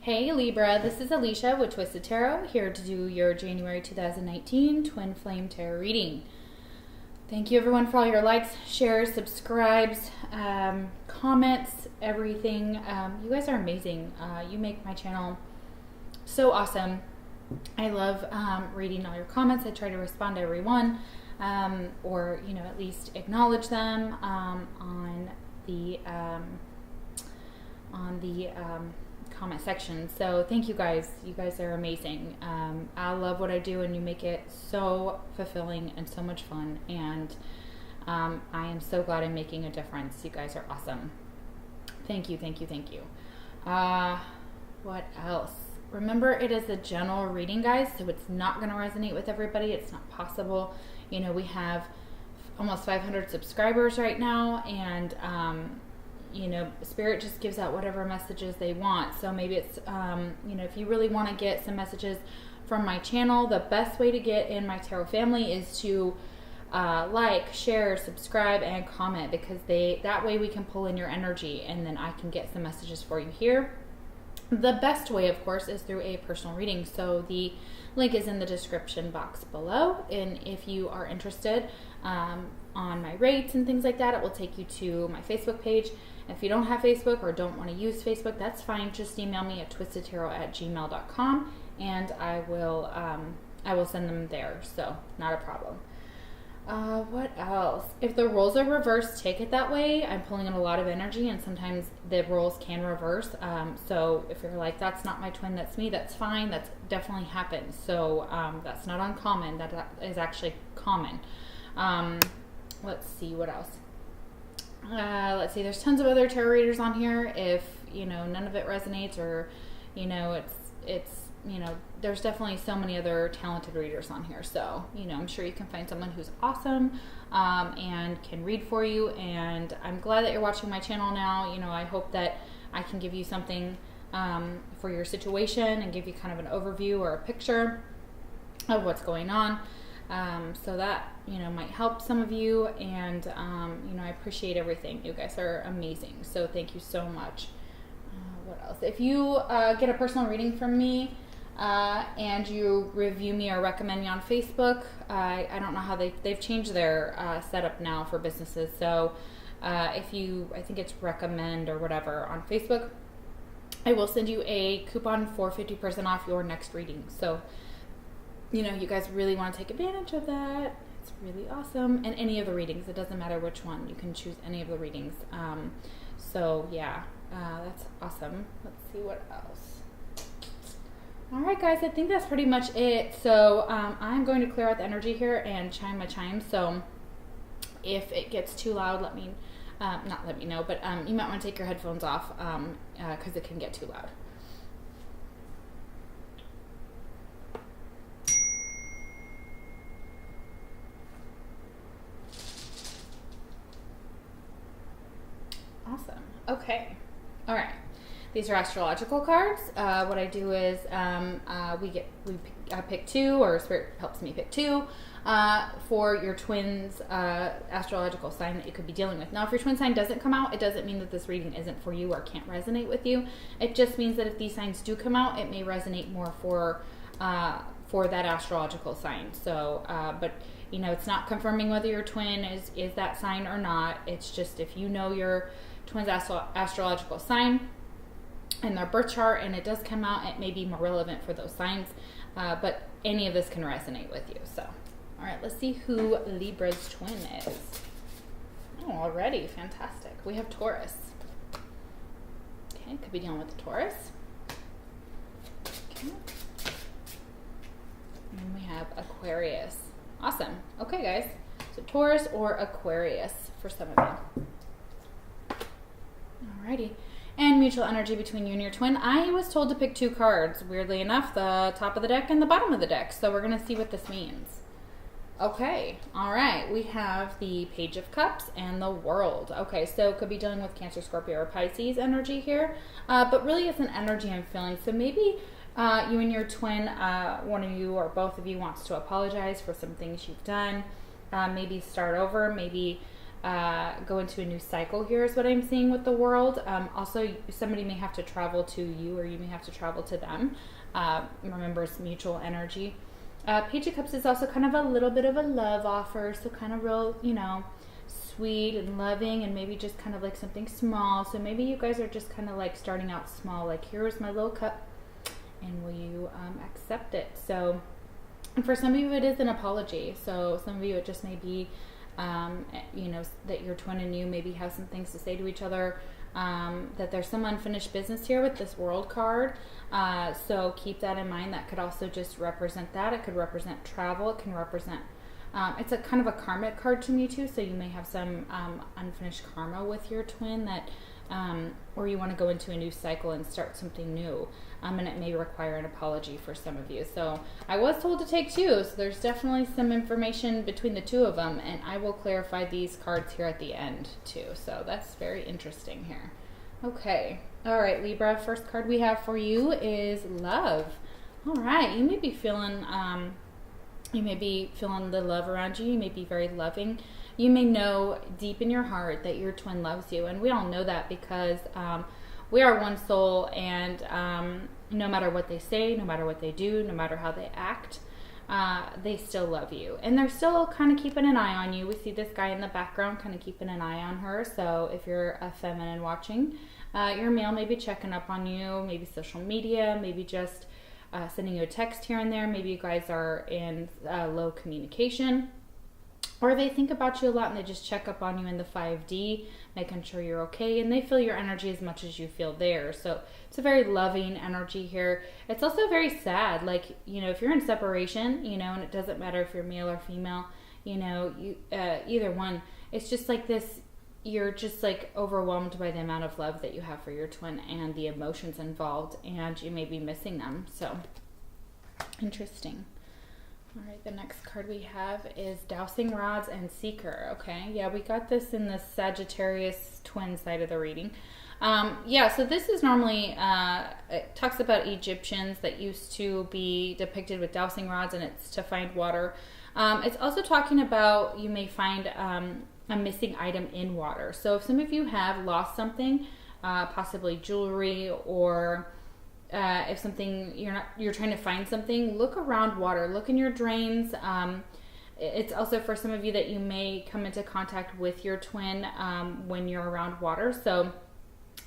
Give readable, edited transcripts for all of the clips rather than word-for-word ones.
Hey Libra, this is Alicia with Twisted Tarot, here to do your January 2019 Twin Flame Tarot reading. Thank you everyone for all your likes, shares, subscribes, comments, everything. You guys are amazing. You make my channel so awesome. I love reading all your comments. I try to respond to everyone, or at least acknowledge them on the comment section. So thank you guys. You guys are amazing. I love what I do, and you make it so fulfilling and so much fun. And I am so glad I'm making a difference. You guys are awesome. Thank you, thank you, thank you. What else? Remember, it is a general reading, guys, so it's not going to resonate with everybody. It's not possible. We have almost 500 subscribers right now, and Spirit just gives out whatever messages they want. So maybe it's, if you really want to get some messages from my channel, the best way to get in my tarot family is to like, share, subscribe, and comment, because that way we can pull in your energy, and then I can get some messages for you here. The best way, of course, is through a personal reading. So the link is in the description box below, and if you are interested on my rates and things like that, it will take you to my Facebook page. If you don't have Facebook or don't want to use Facebook, that's fine. Just email me at twistedtarot@gmail.com, and I will send them there. So not a problem. What else? If the roles are reversed, take it that way. I'm pulling in a lot of energy, and sometimes the roles can reverse. So if you're like, that's not my twin, that's me, that's fine. That's definitely happens. So that's not uncommon. That is actually common. Let's see what else. Let's see. There's tons of other tarot readers on here. If none of it resonates, or there's definitely so many other talented readers on here. So, I'm sure you can find someone who's awesome and can read for you. And I'm glad that you're watching my channel now. I hope that I can give you something for your situation and give you kind of an overview or a picture of what's going on. So that, might help some of you. And, I appreciate everything. You guys are amazing. So thank you so much. What else? If you get a personal reading from me, and you review me or recommend me on Facebook, I don't know how they've changed their setup now for businesses. So I think it's recommend or whatever on Facebook, I will send you a coupon for 50% off your next reading. So, you guys really want to take advantage of that. It's really awesome. And any of the readings, it doesn't matter which one. You can choose any of the readings. So yeah, that's awesome. Let's see what else. All right, guys, I think that's pretty much it. So I'm going to clear out the energy here and chime my chimes. So if it gets too loud, not let me know, but you might want to take your headphones off because it can get too loud. Awesome. Okay. All right. These are astrological cards. What I do is I pick two, or Spirit helps me pick two for your twin's astrological sign that you could be dealing with. Now, if your twin sign doesn't come out, it doesn't mean that this reading isn't for you or can't resonate with you. It just means that if these signs do come out, it may resonate more for that astrological sign. So, but it's not confirming whether your twin is that sign or not. It's just if you know your twin's astrological sign in their birth chart and it does come out, it may be more relevant for those signs, but any of this can resonate with you. So, all right, let's see who Libra's twin is. Oh, already, fantastic. We have Taurus. Okay, could be dealing with the Taurus. Okay. And we have Aquarius. Awesome. Okay, guys. So Taurus or Aquarius for some of you. Alrighty. And mutual energy between you and your twin. I was told to pick two cards, weirdly enough, the top of the deck and the bottom of the deck. So we're going to see what this means. Okay. All right. We have the Page of Cups and the World. Okay. So could be dealing with Cancer, Scorpio, or Pisces energy here. But really it's an energy I'm feeling. So maybe you and your twin, one of you or both of you wants to apologize for some things you've done. Maybe start over. Maybe go into a new cycle here is what I'm seeing with the world. Also, somebody may have to travel to you, or you may have to travel to them. Remember, it's mutual energy. Page of Cups is also kind of a little bit of a love offer, so kind of real, you know, sweet and loving, and maybe just kind of like something small. So maybe you guys are just kind of like starting out small, like here's my little cup, and will you accept it? So, and for some of you it is an apology. So some of you it just may be, you know, that your twin and you maybe have some things to say to each other, that there's some unfinished business here with this World card. So keep that in mind. That could also just represent that. It could represent travel. It can represent, it's a kind of a karmic card to me too. So you may have some unfinished karma with your twin that, or you want to go into a new cycle and start something new. And it may require an apology for some of you. So I was told to take two. So there's definitely some information between the two of them. And I will clarify these cards here at the end too. So that's very interesting here. Okay. All right, Libra, first card we have for you is love. All right. You may be feeling the love around you. You may be very loving. You may know deep in your heart that your twin loves you. And we all know that because we are one soul, and no matter what they say, no matter what they do, no matter how they act, they still love you. And they're still kind of keeping an eye on you. We see this guy in the background kind of keeping an eye on her. So if you're a feminine watching, your male may be checking up on you, maybe social media, maybe just sending you a text here and there. Maybe you guys are in low communication. Or they think about you a lot and they just check up on you in the 5D, making sure you're okay. And they feel your energy as much as you feel theirs. So it's a very loving energy here. It's also very sad. Like, you know, if you're in separation, you know, and it doesn't matter if you're male or female, you know, either one, it's just like this, you're just like overwhelmed by the amount of love that you have for your twin and the emotions involved. And you may be missing them. So interesting. All right, the next card we have is Dowsing Rods and Seeker. Okay, yeah, we got this in the Sagittarius twin side of the reading. Yeah, so this is normally, it talks about Egyptians that used to be depicted with dowsing rods, and it's to find water. It's also talking about you may find a missing item in water. So if some of you have lost something, possibly jewelry, or if something you're trying to find something, look around water, look in your drains. It's also for some of you that you may come into contact with your twin when you're around water, so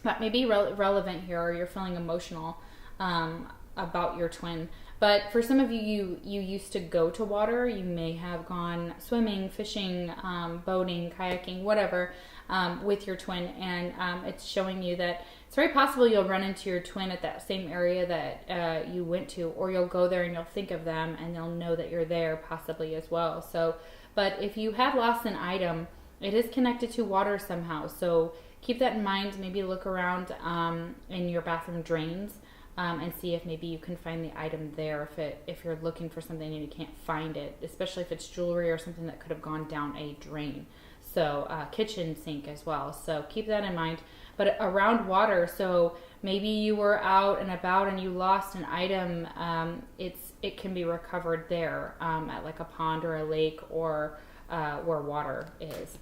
that may be relevant here, or you're feeling emotional about your twin. But for some of you, you used to go to water. You may have gone swimming, fishing, boating, kayaking, whatever, with your twin, and it's showing you that it's very possible you'll run into your twin at that same area that you went to, or you'll go there and you'll think of them and they'll know that you're there possibly as well. So, but if you have lost an item, it is connected to water somehow. So keep that in mind. Maybe look around in your bathroom drains and see if maybe you can find the item there if you're looking for something and you can't find it, especially if it's jewelry or something that could have gone down a drain. So kitchen sink as well. So keep that in mind. But around water, so maybe you were out and about and you lost an item. It can be recovered there at like a pond or a lake, or where water is.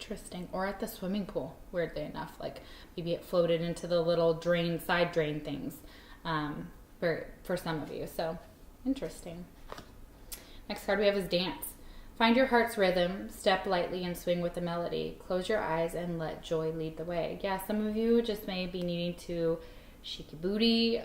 Interesting. Or at the swimming pool, weirdly enough. Like maybe it floated into the little side drain things for some of you. So interesting. Next card we have is Dance. Find your heart's rhythm, step lightly and swing with the melody. Close your eyes and let joy lead the way. Yeah, some of you just may be needing to shake your booty,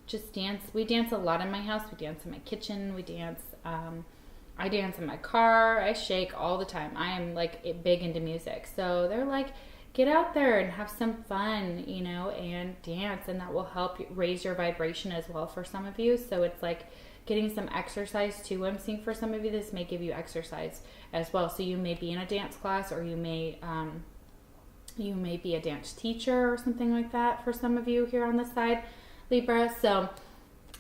just dance. We dance a lot in my house. We dance in my kitchen. We dance, I dance in my car. I shake all the time. I am like big into music. So they're like, get out there and have some fun, you know, and dance. And that will help raise your vibration as well for some of you. So it's like getting some exercise too. I'm seeing for some of you, this may give you exercise as well. So you may be in a dance class, or you may be a dance teacher or something like that for some of you here on this side, Libra. So,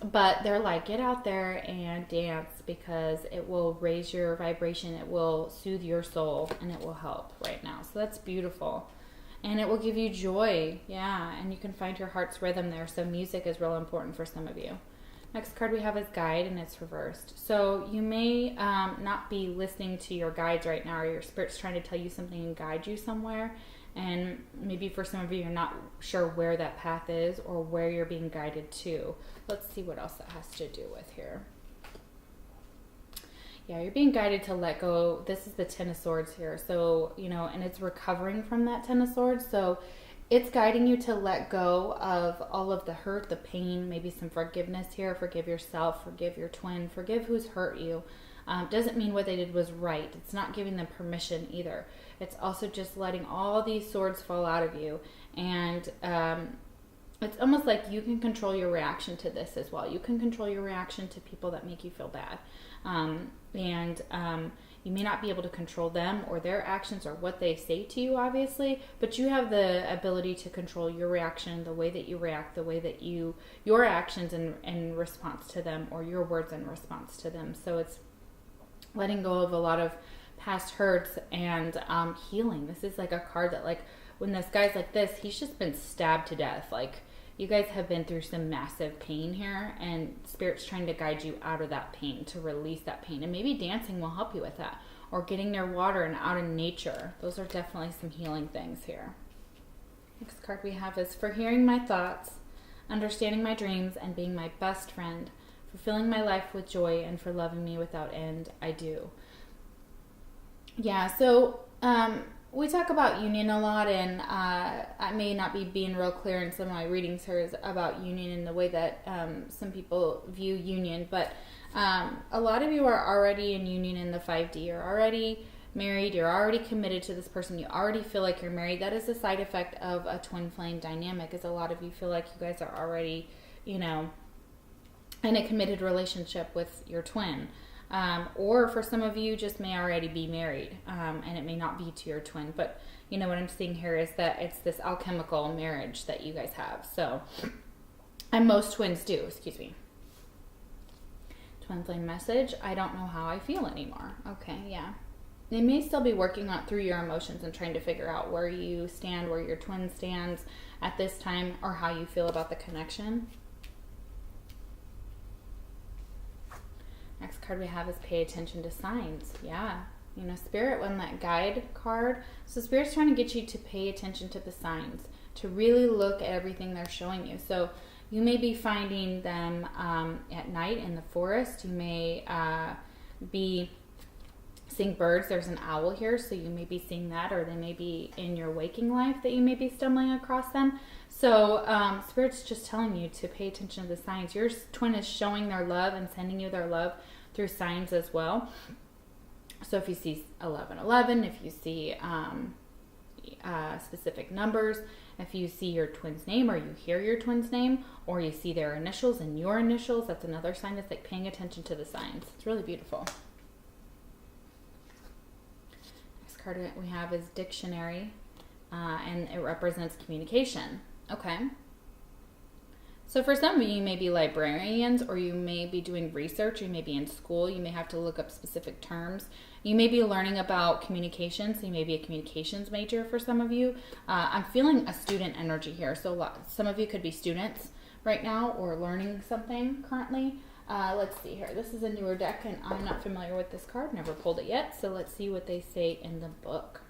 but they're like, get out there and dance because it will raise your vibration. It will soothe your soul and it will help right now. So that's beautiful. And it will give you joy. Yeah. And you can find your heart's rhythm there. So music is real important for some of you. Next card we have is guide, and it's reversed. So you may not be listening to your guides right now, or your spirit's trying to tell you something and guide you somewhere. And maybe for some of you, you're not sure where that path is or where you're being guided to. Let's see what else that has to do with here. Yeah, you're being guided to let go. This is the Ten of Swords here. So, and it's recovering from that Ten of Swords. So it's guiding you to let go of all of the hurt, the pain, maybe some forgiveness here. Forgive yourself, forgive your twin, forgive who's hurt you. Doesn't mean what they did was right. It's not giving them permission either. It's also just letting all these swords fall out of you. And it's almost like you can control your reaction to this as well. You can control your reaction to people that make you feel bad. You may not be able to control them or their actions or what they say to you, obviously, but you have the ability to control your reaction, the way that you react, the way that your actions in response to them, or your words in response to them. So it's letting go of a lot of past hurts and healing. This is like a card that, like, when this guy's like this, he's just been stabbed to death. Like, you guys have been through some massive pain here, and Spirit's trying to guide you out of that pain, to release that pain. And maybe dancing will help you with that, or getting near water and out in nature. Those are definitely some healing things here. Next card we have is for hearing my thoughts, understanding my dreams, and being my best friend, fulfilling my life with joy, and for loving me without end, I do. Yeah, so we talk about union a lot, and I may not be being real clear in some of my readings here about union in the way that some people view union, but a lot of you are already in union in the 5D. You're already married, you're already committed to this person, you already feel like you're married. That is a side effect of a twin flame dynamic, is a lot of you feel like you guys are already, in a committed relationship with your twin. Or for some of you, just may already be married, and it may not be to your twin. But what I'm seeing here is that it's this alchemical marriage that you guys have. So, and most twins do, excuse me. Twin flame message, I don't know how I feel anymore. Okay, yeah. They may still be working on through your emotions and trying to figure out where you stand, where your twin stands at this time, or how you feel about the connection. Next card we have is pay attention to signs. Yeah. Spirit won that guide card. So Spirit's trying to get you to pay attention to the signs, to really look at everything they're showing you. So you may be finding them at night in the forest. You may be seeing birds. There's an owl here, so you may be seeing that, or they may be in your waking life that you may be stumbling across them. So Spirit's just telling you to pay attention to the signs. Your twin is showing their love and sending you their love through signs as well. So if you see 1111, if you see specific numbers, if you see your twin's name, or you hear your twin's name, or you see their initials and your initials, that's another sign. That's like paying attention to the signs. It's really beautiful. Next card we have is dictionary, and it represents communication. Okay. So for some of you may be librarians, or you may be doing research, you may be in school, you may have to look up specific terms. You may be learning about communication, so you may be a communications major for some of you. I'm feeling a student energy here, so some of you could be students right now or learning something currently. Let's see here. This is a newer deck, and I'm not familiar with this card, never pulled it yet, so let's see what they say in the book.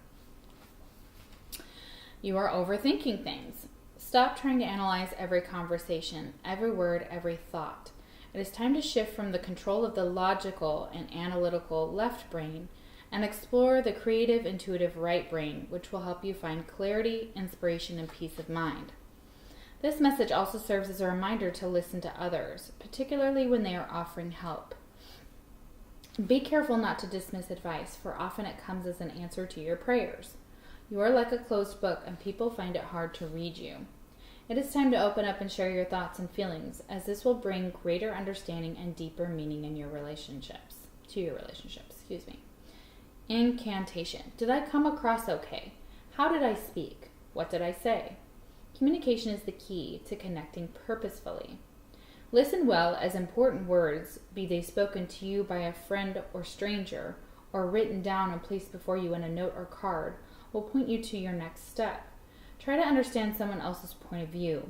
You are overthinking things. Stop trying to analyze every conversation, every word, every thought. It is time to shift from the control of the logical and analytical left brain and explore the creative, intuitive right brain, which will help you find clarity, inspiration, and peace of mind. This message also serves as a reminder to listen to others, particularly when they are offering help. Be careful not to dismiss advice, for often it comes as an answer to your prayers. You are like a closed book, and people find it hard to read you. It is time to open up and share your thoughts and feelings, as this will bring greater understanding and deeper meaning in your relationships. Incantation. Did I come across okay? How did I speak? What did I say? Communication is the key to connecting purposefully. Listen well, as important words, be they spoken to you by a friend or stranger, or written down and placed before you in a note or card, will point you to your next step. Try to understand someone else's point of view.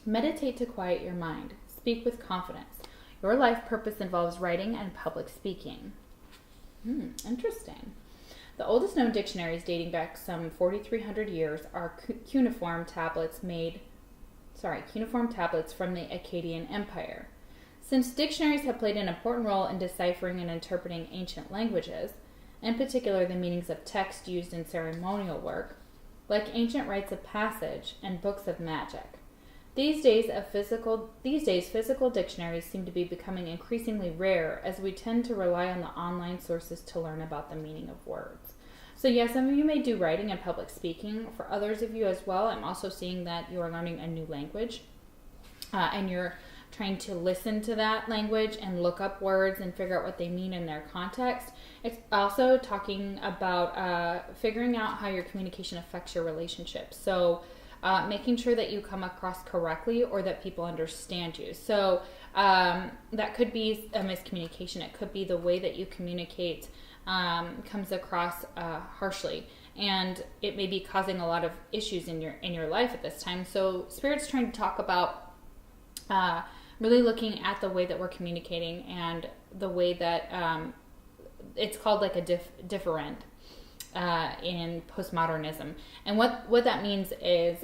Meditate to quiet your mind. Speak with confidence. Your life purpose involves writing and public speaking. Interesting. The oldest known dictionaries, dating back some 4,300 years, are cuneiform tablets from the Akkadian Empire. Since dictionaries have played an important role in deciphering and interpreting ancient languages, in particular the meanings of text used in ceremonial work, like ancient rites of passage and books of magic. These days, physical dictionaries seem to be becoming increasingly rare, as we tend to rely on the online sources to learn about the meaning of words. So yes, some of you may do writing and public speaking. For others of you as well, I'm also seeing that you are learning a new language, and you're trying to listen to that language and look up words and figure out what they mean in their context. It's also talking about figuring out how your communication affects your relationships. So making sure that you come across correctly or that people understand you. So that could be a miscommunication. It could be the way that you communicate comes across harshly, and it may be causing a lot of issues in your life at this time. So Spirit's trying to talk about really looking at the way that we're communicating and the way that it's called like a different in postmodernism. And what that means is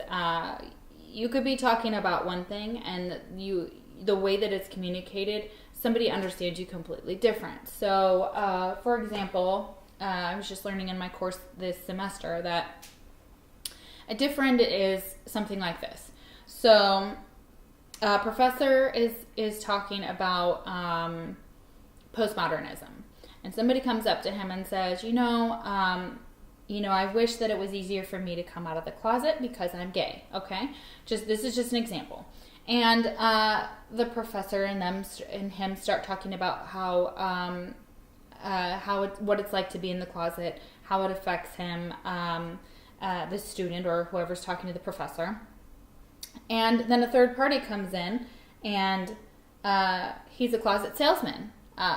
you could be talking about one thing, and the way that it's communicated, somebody understands you completely different. So for example, I was just learning in my course this semester that a different is something like this. So a professor is talking about postmodernism, and somebody comes up to him and says, I wish that it was easier for me to come out of the closet because I'm gay. Okay, this is just an example. And the professor and him start talking about what it's like to be in the closet, how it affects him, the student or whoever's talking to the professor. And then a third party comes in, and he's a closet salesman,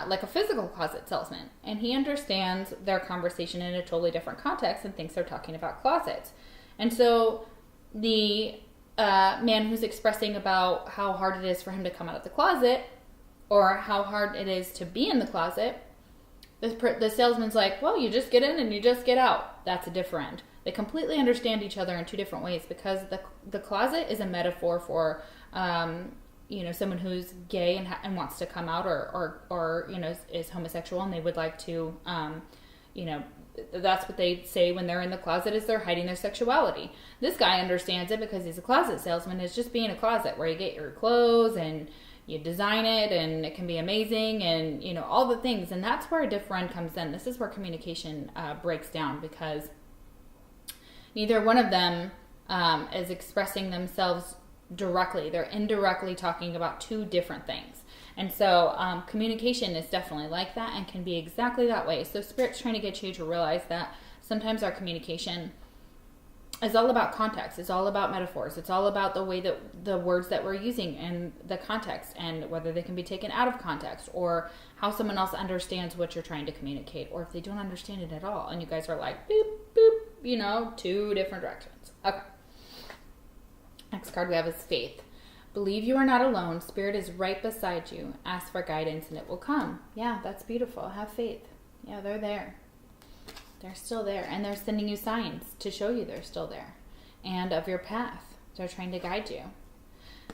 like a physical closet salesman. And he understands their conversation in a totally different context and thinks they're talking about closets. And so the man who's expressing about how hard it is for him to come out of the closet or how hard it is to be in the closet, the salesman's like, well, you just get in and you just get out. That's a different. They completely understand each other in two different ways, because the closet is a metaphor for, someone who's gay and wants to come out or is homosexual, and they would like to, that's what they say when they're in the closet, is they're hiding their sexuality. This guy understands it because he's a closet salesman. It's just being a closet where you get your clothes and you design it, and it can be amazing, and all the things. And that's where a different comes in. This is where communication breaks down, because neither one of them is expressing themselves directly. They're indirectly talking about two different things. And so communication is definitely like that and can be exactly that way. So Spirit's trying to get you to realize that sometimes our communication is all about context. It's all about metaphors. It's all about the way that the words that we're using and the context, and whether they can be taken out of context, or how someone else understands what you're trying to communicate, or if they don't understand it at all and you guys are like boop boop, two different directions. Okay. Next card we have is Faith. Believe you are not alone. Spirit is right beside you. Ask for guidance and it will come. Yeah, that's beautiful. Have faith. Yeah, they're there. They're still there. And they're sending you signs to show you they're still there. And of your path. They're trying to guide you.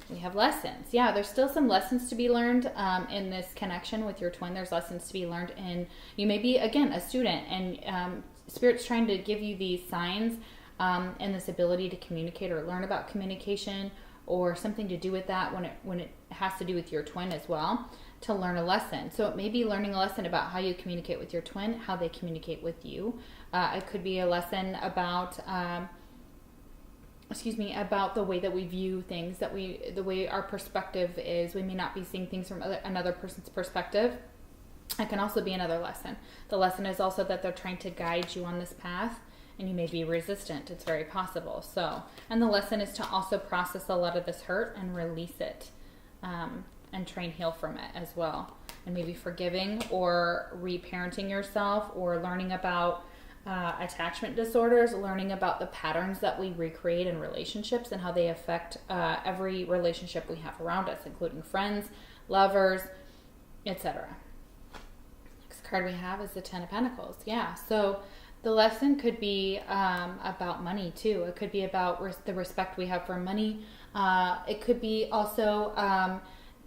We have lessons. Yeah, there's still some lessons to be learned in this connection with your twin. There's lessons to be learned in, you may be, again, a student, and Spirit's trying to give you these signs and this ability to communicate or learn about communication, or something to do with that when it has to do with your twin as well, to learn a lesson. So it may be learning a lesson about how you communicate with your twin, how they communicate with you. It could be a lesson about about the way that we view things, the way our perspective is. We may not be seeing things from another person's perspective. It can also be another lesson. The lesson is also that they're trying to guide you on this path, and you may be resistant. It's very possible. So, and the lesson is to also process a lot of this hurt and release it, and try and heal from it as well. And maybe forgiving or reparenting yourself, or learning about attachment disorders, learning about the patterns that we recreate in relationships and how they affect every relationship we have around us, including friends, lovers, etc. Next card we have is the Ten of Pentacles. Yeah, so the lesson could be about money too. It could be about the respect we have for money. It could be also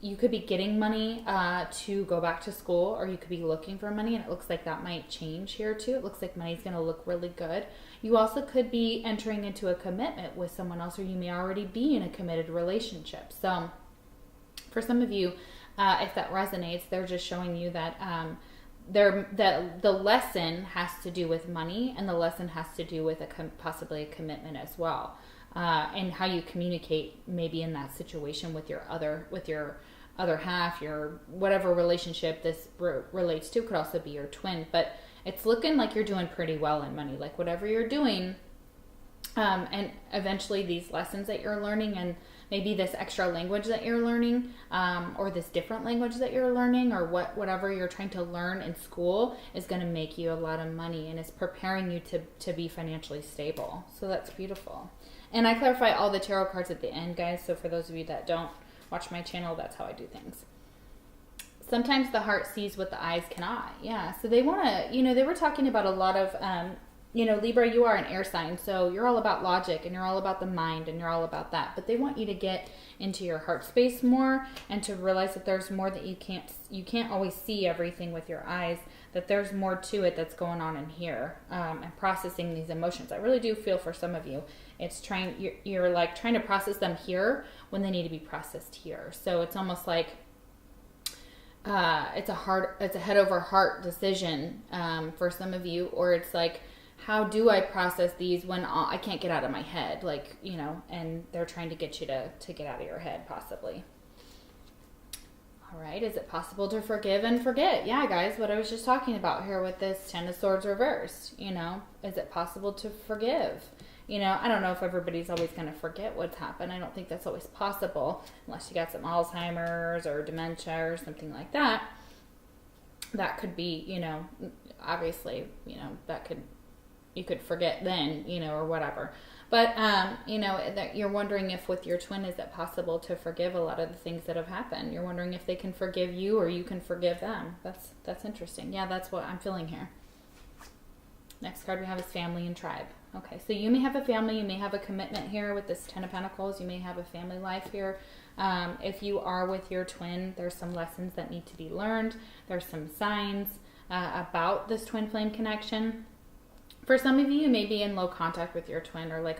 you could be getting money to go back to school, or you could be looking for money, and it looks like that might change here too. It looks like money's going to look really good. You also could be entering into a commitment with someone else, or you may already be in a committed relationship. So for some of you, if that resonates, they're just showing you that the lesson has to do with money, and the lesson has to do with possibly a commitment as well, and how you communicate maybe in that situation with your other half, your whatever relationship this relates to. Could also be your twin, but it's looking like you're doing pretty well in money, like whatever you're doing. And eventually these lessons that you're learning, and maybe this extra language that you're learning, or this different language that you're learning, or whatever you're trying to learn in school, is going to make you a lot of money, and it's preparing you to be financially stable. So that's beautiful. And I clarify all the tarot cards at the end, guys. So for those of you that don't watch my channel, that's how I do things. Sometimes the heart sees what the eyes cannot. Yeah. So they want to, they were talking about a lot of, Libra, you are an air sign, so you're all about logic, and you're all about the mind, and you're all about that. But they want you to get into your heart space more, and to realize that there's more that you can't always see everything with your eyes, that there's more to it that's going on in here, and processing these emotions. I really do feel for some of you, it's you're like trying to process them here when they need to be processed here. So it's almost like it's a head over heart decision for some of you, or it's like, how do I process these when I can't get out of my head? Like, and they're trying to get you to get out of your head, possibly. All right. Is it possible to forgive and forget? Yeah, guys, what I was just talking about here with this Ten of Swords reversed, is it possible to forgive? I don't know if everybody's always going to forget what's happened. I don't think that's always possible, unless you got some Alzheimer's or dementia or something like that. That could be, obviously, you could forget then, or whatever. But, that you're wondering if with your twin, is it possible to forgive a lot of the things that have happened? You're wondering if they can forgive you, or you can forgive them. That's interesting. Yeah, that's what I'm feeling here. Next card we have is family and tribe. Okay, so you may have a family, you may have a commitment here with this Ten of Pentacles. You may have a family life here. If you are with your twin, there's some lessons that need to be learned. There's some signs about this twin flame connection. For some of you may be in low contact with your twin, or like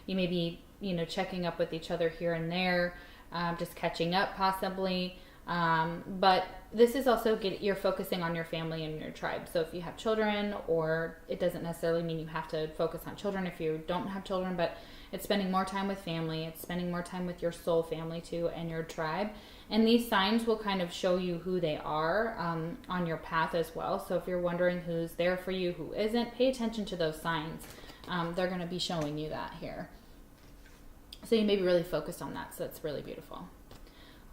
you may be, checking up with each other here and there, just catching up possibly. But this is also you're focusing on your family and your tribe. So if you have children, or it doesn't necessarily mean you have to focus on children if you don't have children, but it's spending more time with family. It's spending more time with your soul family too, and your tribe. And these signs will kind of show you who they are on your path as well. So if you're wondering who's there for you, who isn't, pay attention to those signs. They're going to be showing you that here. So you may be really focused on that. So it's really beautiful.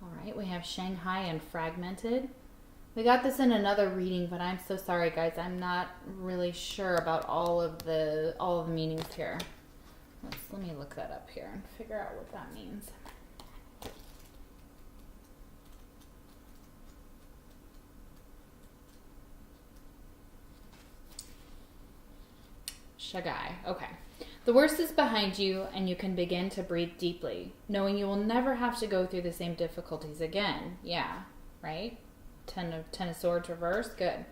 All right, we have Shanghai and Fragmented. We got this in another reading, but I'm so sorry, guys. I'm not really sure about all of the meanings here. Let me look that up here and figure out what that means. Shagai. Okay. The worst is behind you, and you can begin to breathe deeply, knowing you will never have to go through the same difficulties again. Yeah, right? Ten of Swords reversed. Good.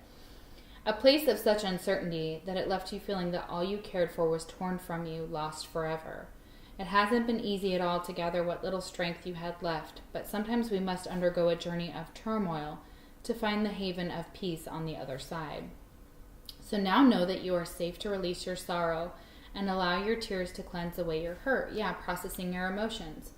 A place of such uncertainty that it left you feeling that all you cared for was torn from you, lost forever. It hasn't been easy at all to gather what little strength you had left, but sometimes we must undergo a journey of turmoil to find the haven of peace on the other side. So now know that you are safe to release your sorrow and allow your tears to cleanse away your hurt. Yeah, processing your emotions.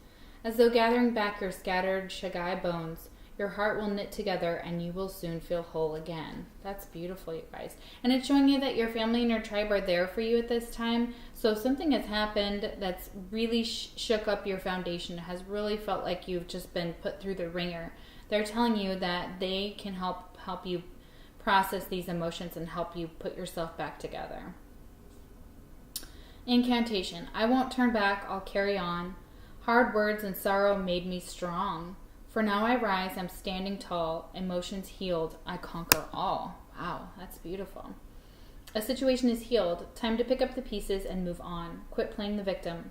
As though gathering back your scattered Shagai bones, your heart will knit together and you will soon feel whole again. That's beautiful, you guys. And it's showing you that your family and your tribe are there for you at this time. So if something has happened that's really shook up your foundation, has really felt like you've just been put through the ringer, they're telling you that they can help you process these emotions and help you put yourself back together. Incantation. I won't turn back, I'll carry on. Hard words and sorrow made me strong. For now I rise, I'm standing tall. Emotions healed, I conquer all. Wow, that's beautiful. A situation is healed. Time to pick up the pieces and move on. Quit playing the victim.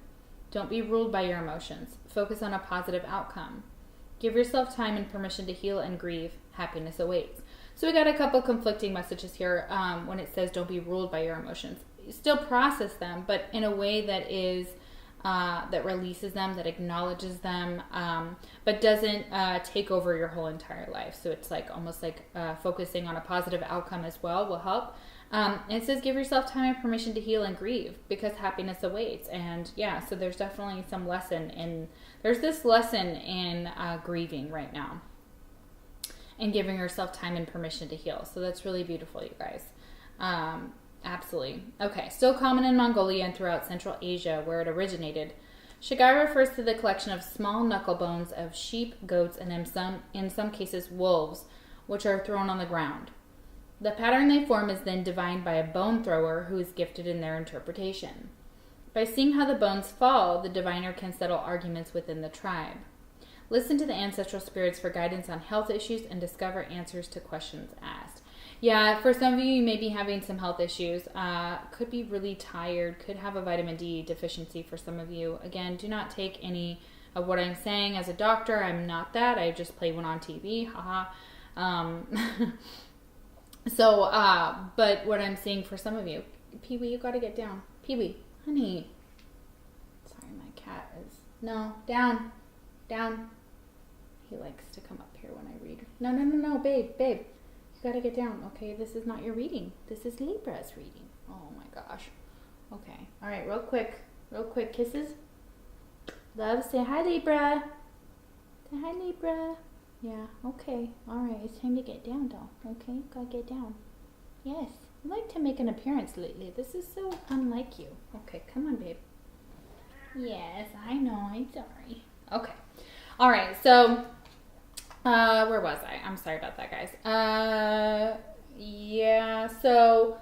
Don't be ruled by your emotions. Focus on a positive outcome. Give yourself time and permission to heal and grieve. Happiness awaits. So we got a couple conflicting messages here when it says don't be ruled by your emotions. Still process them, but in a way that is that releases them, that acknowledges them, but doesn't take over your whole entire life. So it's like almost like focusing on a positive outcome as well will help. And it says give yourself time and permission to heal and grieve because happiness awaits. And yeah, so there's definitely some lesson in, there's this lesson in grieving right now and giving yourself time and permission to heal. So that's really beautiful, you guys. Absolutely. Okay, still common in Mongolia and throughout Central Asia where it originated. Shagai refers to the collection of small knuckle bones of sheep, goats, and in some cases wolves, which are thrown on the ground. The pattern they form is then divined by a bone thrower who is gifted in their interpretation. By seeing how the bones fall, the diviner can settle arguments within the tribe. Listen to the ancestral spirits for guidance on health issues and discover answers to questions asked. Yeah, for some of you, you may be having some health issues. Could be really tired, could have a vitamin D deficiency for some of you. Again, do not take any of what I'm saying as a doctor. I'm not that. I just play one on TV. Haha. But what I'm seeing for some of you, Pee-wee, you got to get down. Pee-wee, honey. Sorry, my cat is... No, down. He likes to come up here when I read. No, babe. You got to get down, okay? This is not your reading. This is Libra's reading. Oh, my gosh. Okay. All right, real quick. Kisses. Love, say hi, Libra. Say hi, Libra. Yeah, okay. All right, it's time to get down, doll. Okay, gotta get down. Yes, you like to make an appearance lately. This is so unlike you. Okay, come on, babe. Yes, I know. I'm sorry. Okay. All right, so where was I? I'm sorry about that, guys. Yeah, so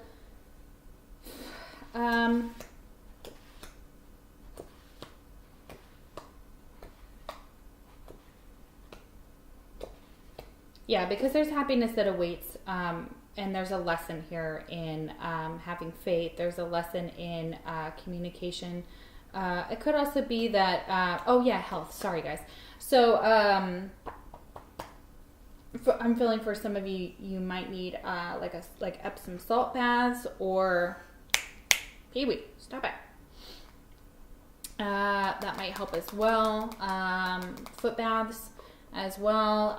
yeah, because there's happiness that awaits, and there's a lesson here in having faith. There's a lesson in communication. It could also be that, health. Sorry, guys. So I'm feeling for some of you, you might need like Epsom salt baths or Pee-wee, stop it. That might help as well. Foot baths as well.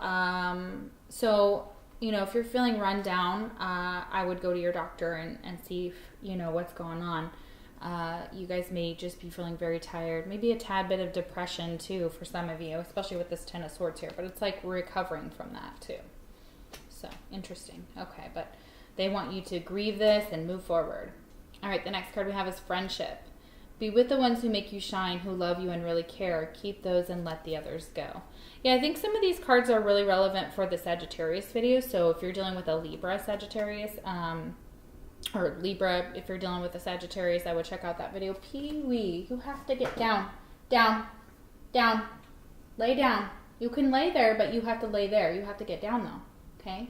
So, if you're feeling run down, I would go to your doctor and see if, what's going on. You guys may just be feeling very tired. Maybe a tad bit of depression too for some of you, especially with this Ten of Swords here. But it's like recovering from that too. So, interesting. Okay, but they want you to grieve this and move forward. All right, the next card we have is friendship. Be with the ones who make you shine, who love you and really care. Keep those and let the others go. Yeah, I think some of these cards are really relevant for the Sagittarius video. So if you're dealing with a Libra Sagittarius, or Libra, if you're dealing with a Sagittarius, I would check out that video. Pee-wee, you have to get down. Lay down. You can lay there, but you have to lay there. You have to get down though, okay?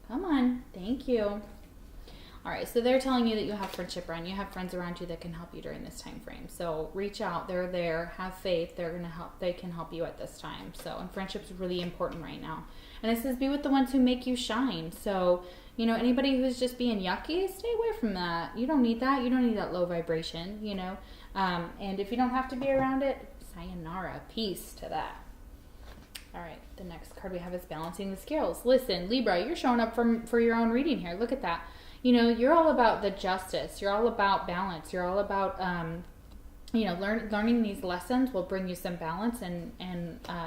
Come on, thank you. All right, so they're telling you that you have friendship around you. You have friends around you that can help you during this time frame. So reach out. They're there. Have faith. They're going to help. They can help you at this time. So, and friendship's really important right now. And it says be with the ones who make you shine. So, anybody who's just being yucky, stay away from that. You don't need that. You don't need that low vibration, And if you don't have to be around it, sayonara. Peace to that. All right, the next card we have is balancing the scales. Listen, Libra, you're showing up for your own reading here. Look at that. You're all about the justice. You're all about balance. You're all about, learning these lessons will bring you some balance, and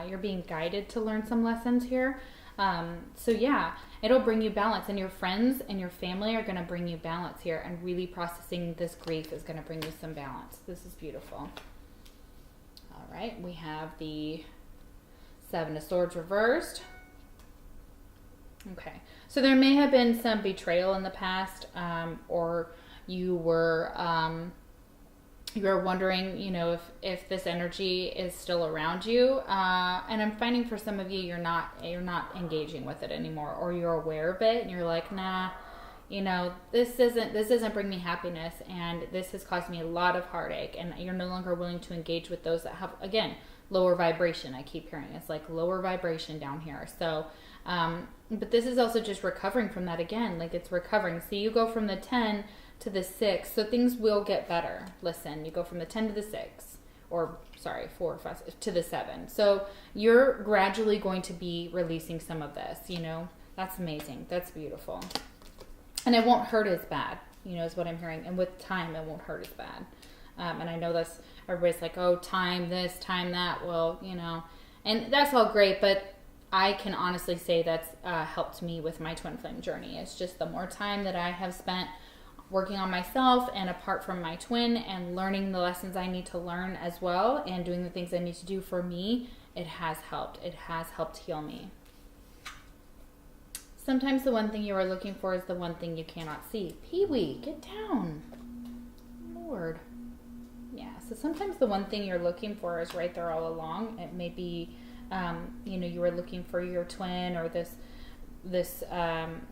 you're being guided to learn some lessons here. So yeah, it'll bring you balance, and your friends and your family are going to bring you balance here, and really processing this grief is going to bring you some balance. This is beautiful. All right, we have the Seven of Swords reversed. Okay. So there may have been some betrayal in the past, or you were wondering, you know, if this energy is still around you. And I'm finding for some of you, you're not engaging with it anymore, or you're aware of it and you're like, nah, you know, this doesn't bring me happiness, and this has caused me a lot of heartache, and you're no longer willing to engage with those that have, again, lower vibration. I keep hearing it's like lower vibration down here. So, but this is also just recovering from that again. Like, it's recovering. So you go from the 10 to the 6. So things will get better. Listen, you go from the 10 to the 6, or sorry, 4 or 5 to the 7. So you're gradually going to be releasing some of this, you know. That's amazing. That's beautiful. And it won't hurt as bad, you know, is what I'm hearing. And with time, it won't hurt as bad. And I know that's, everybody's like, oh, time this, time that. Well, you know, and that's all great, but I can honestly say that's helped me with my twin flame journey. It's just the more time that I have spent working on myself and apart from my twin and learning the lessons I need to learn as well, and doing the things I need to do for me, it has helped. It has helped heal me. Sometimes the one thing you are looking for is the one thing you cannot see. Pee-wee, get down. Lord. Yeah, so sometimes the one thing you're looking for is right there all along. It may be, you know, you were looking for your twin, or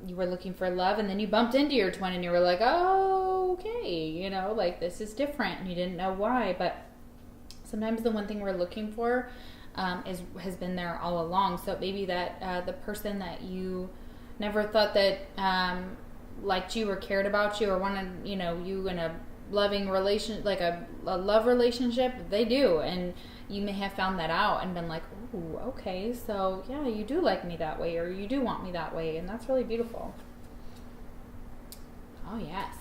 you were looking for love, and then you bumped into your twin and you were like, oh, okay, you know, like, this is different, and you didn't know why. But sometimes the one thing we're looking for has been there all along. So maybe that the person that you never thought that liked you or cared about you or wanted, you know, you in a loving relation, like a love relationship, they do. And you may have found that out and been like, ooh, okay, so yeah, you do like me that way, or you do want me that way. And that's really beautiful. Oh, yes.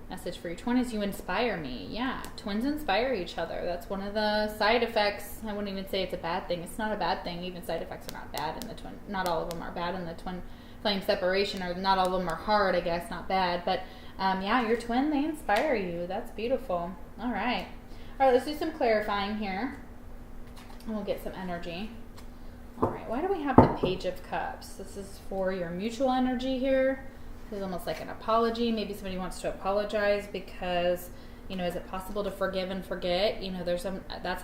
Message for your twin is, you inspire me. Yeah, twins inspire each other. That's one of the side effects. I wouldn't even say it's a bad thing. It's not a bad thing. Even side effects are not bad in the twin. Not all of them are bad in the twin flame separation, or not all of them are hard, I guess, not bad. But yeah, your twin, they inspire you. That's beautiful. All right. All right, let's do some clarifying here. And we'll get some energy. All right, why do we have the Page of Cups? This is for your mutual energy here. This is almost like an apology. Maybe somebody wants to apologize because, you know, is it possible to forgive and forget? You know, that's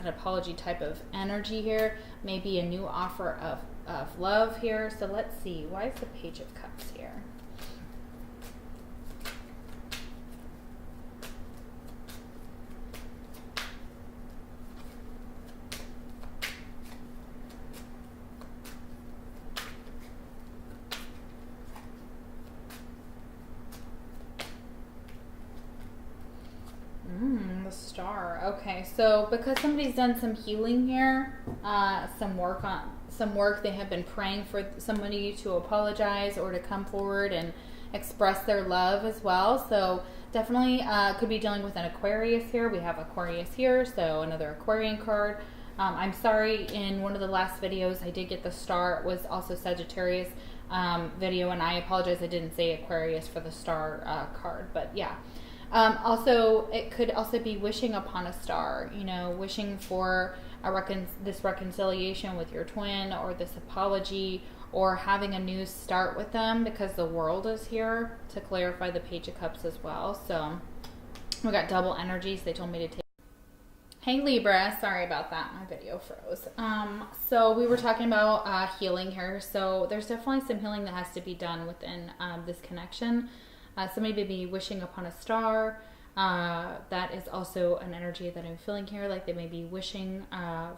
an apology type of energy here. Maybe a new offer of love here. So let's see. Why is the Page of Cups here? The Star. Okay, so because somebody's done some healing here, some work, they have been praying for somebody to apologize or to come forward and express their love as well. So definitely could be dealing with an Aquarius here. We have Aquarius here, so another Aquarian card. I'm sorry, in one of the last videos I did get the Star. It was also Sagittarius video, and I apologize I didn't say Aquarius for the Star card, but yeah. Also, it could also be wishing upon a star, you know, wishing for this reconciliation with your twin, or this apology, or having a new start with them, because the World is here to clarify the Page of Cups as well. So we got double energies. They told me to take. Hey Libra, sorry about that. My video froze. So we were talking about healing here. So there's definitely some healing that has to be done within this connection. Somebody may be wishing upon a star. That is also an energy that I'm feeling here. Like they may be wishing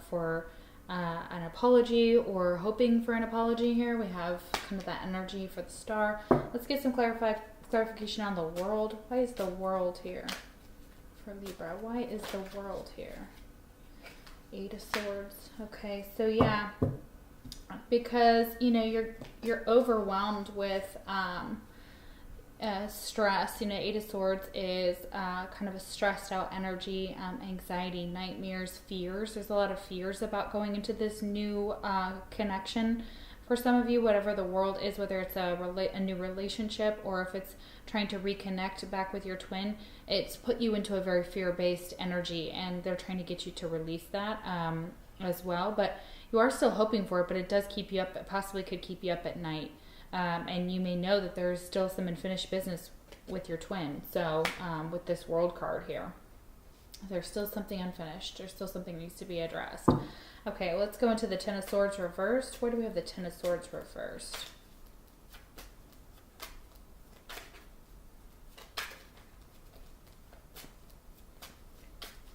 for an apology, or hoping for an apology here. We have kind of that energy for the Star. Let's get some clarification on the World. Why is the World here for Libra? Why is the World here? 8 of Swords. Okay, so yeah, because you know you're overwhelmed with stress. You know, 8 of Swords is kind of a stressed out energy, anxiety, nightmares, fears. There's a lot of fears about going into this new connection for some of you, whatever the World is, whether it's a new relationship, or if it's trying to reconnect back with your twin. It's put you into a very fear-based energy, and they're trying to get you to release that as well. But you are still hoping for it, but it does keep you up. It possibly could keep you up at night. And you may know that there's still some unfinished business with your twin. So with this World card here, there's still something unfinished. There's still something that needs to be addressed. Okay, let's go into the Ten of Swords reversed. Where do we have the Ten of Swords reversed?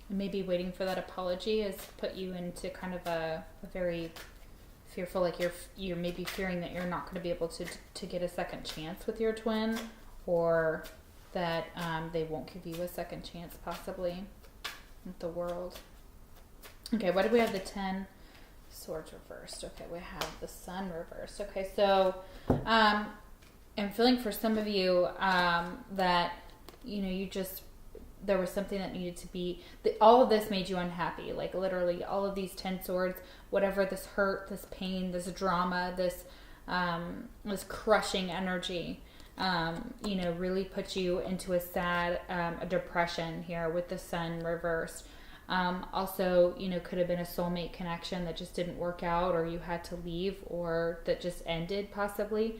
Maybe waiting for that apology has put you into kind of a very fearful, like you're maybe fearing that you're not going to be able to get a second chance with your twin, or that they won't give you a second chance possibly with the World. Okay, why do we have the 10 Swords reversed? Okay, we have the Sun reversed. Okay, so I'm feeling for some of you that, you just, there was something that needed to be, all of this made you unhappy. Like literally all of these 10 swords, whatever, this hurt, this pain, this drama, this crushing energy, really put you into a sad, a depression here with the Sun reversed. Also, could have been a soulmate connection that just didn't work out, or you had to leave, or that just ended possibly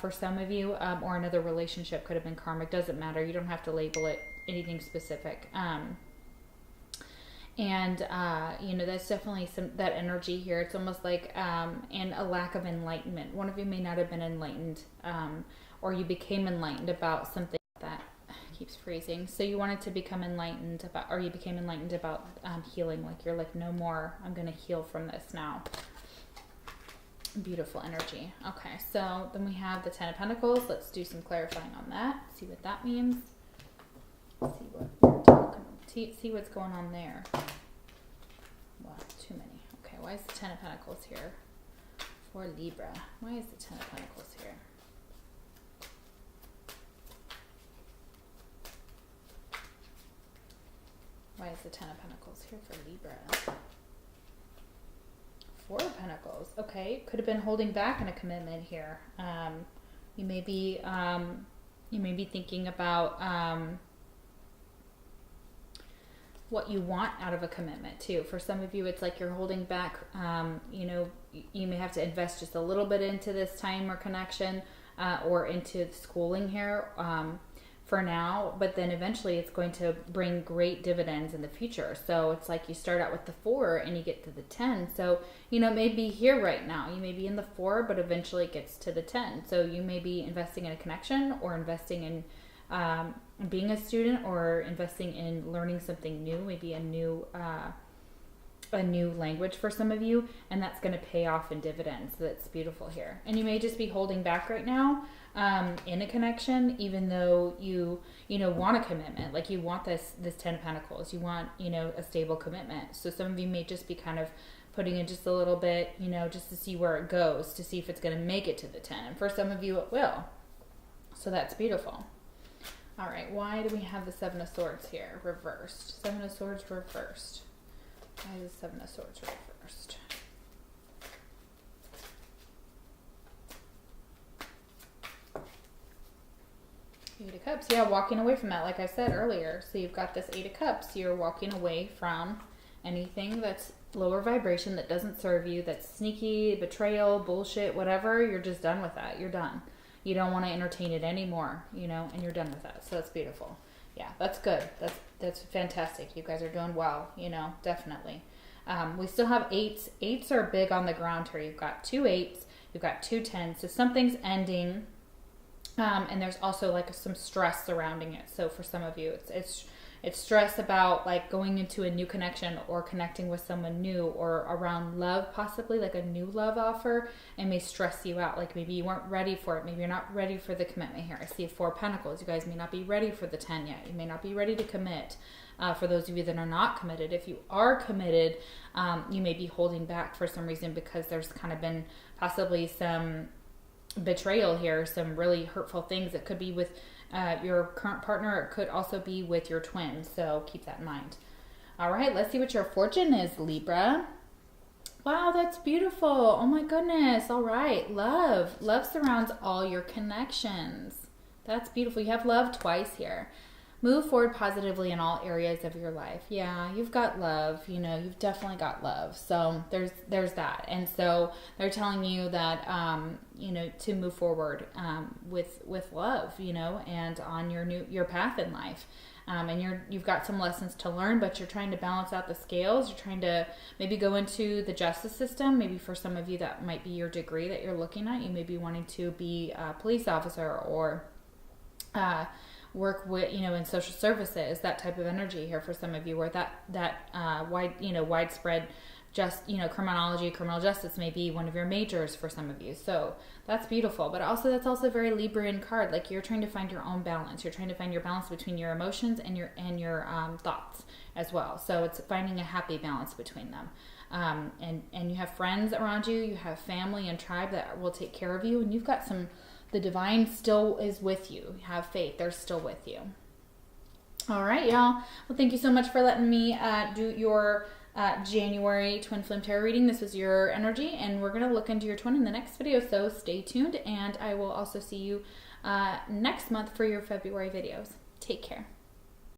for some of you, or another relationship could have been karmic. Doesn't matter. You don't have to label it anything specific. That's definitely that energy here. It's almost like, and a lack of enlightenment. One of you may not have been enlightened, or you became enlightened about something that keeps freezing. So you wanted to become enlightened about, or you became enlightened about healing. Like you're like, no more, I'm going to heal from this now. Beautiful energy. Okay, so then we have the 10 of Pentacles. Let's do some clarifying on that. See what that means. See what's going on there. Wow, too many. Okay, why is the 10 of Pentacles here for Libra? Why is the 10 of Pentacles here? Why is the 10 of Pentacles here for Libra? 4 of Pentacles. Okay, could have been holding back in a commitment here. You may be thinking about what you want out of a commitment too. For some of you, it's like you're holding back. You may have to invest just a little bit into this time or connection, or into schooling here. For now, but then eventually it's going to bring great dividends in the future. So it's like you start out with the 4 and you get to the 10. So, it may be here right now. You may be in the 4, but eventually it gets to the 10. So you may be investing in a connection, or investing in being a student, or investing in learning something new, maybe a new language for some of you, and that's going to pay off in dividends. So that's beautiful here. And you may just be holding back right now in a connection, even though you want a commitment. Like you want this 10 of Pentacles. You want, a stable commitment. So some of you may just be kind of putting in just a little bit, just to see where it goes, to see if it's going to make it to the 10. And for some of you, it will. So that's beautiful. All right, why do we have the 7 of Swords here reversed? 7 of Swords reversed. Why is the 7 of Swords reversed? 8 of Cups. Yeah, walking away from that, like I said earlier. So you've got this 8 of Cups. You're walking away from anything that's lower vibration, that doesn't serve you, that's sneaky, betrayal, bullshit, whatever. You're just done with that. You're done. You don't want to entertain it anymore, and you're done with that. So that's beautiful. Yeah, that's good. That's fantastic. You guys are doing well, definitely. We still have 8s. 8s are big on the ground here. You've got 2 8s. You've got 2 10s. So something's ending. And there's also like some stress surrounding it. So for some of you, it's stress about like going into a new connection, or connecting with someone new, or around love, possibly like a new love offer, and may stress you out. Like maybe you weren't ready for it. Maybe you're not ready for the commitment here. I see a 4 of Pentacles. You guys may not be ready for the 10 yet. You may not be ready to commit. For those of you that are not committed, if you are committed, you may be holding back for some reason, because there's kind of been possibly some betrayal here, some really hurtful things. It could be with your current partner. It could also be with your twin. So keep that in mind. All right, let's see what your fortune is, Libra. Wow, that's beautiful. Oh my goodness. All right, love surrounds all your connections. That's beautiful. You have love twice here. move forward positively in all areas of your life. Yeah, you've got love, you know, you've definitely got love. So there's that. And so they're telling you that, you know, to move forward, with love, you know, and on your path in life. And you've got some lessons to learn, but you're trying to balance out the scales. You're trying to maybe go into the justice system. Maybe for some of you, that might be your degree that you're looking at. You may be wanting to be a police officer or, work with, you know, in social services, that type of energy here for some of you, where that widespread criminal justice may be one of your majors for some of you. So that's beautiful. But also, that's also a very Librian card. Like, you're trying to find your own balance. You're trying to find your balance between your emotions and your thoughts as well. So it's finding a happy balance between them. And you have friends around you. You have family and tribe that will take care of you. And you've got the divine still is with you. Have faith. They're still with you. All right, y'all. Well, thank you so much for letting me do your January Twin Flame Tarot reading. This was your energy, and we're going to look into your twin in the next video, so stay tuned, and I will also see you next month for your February videos. Take care.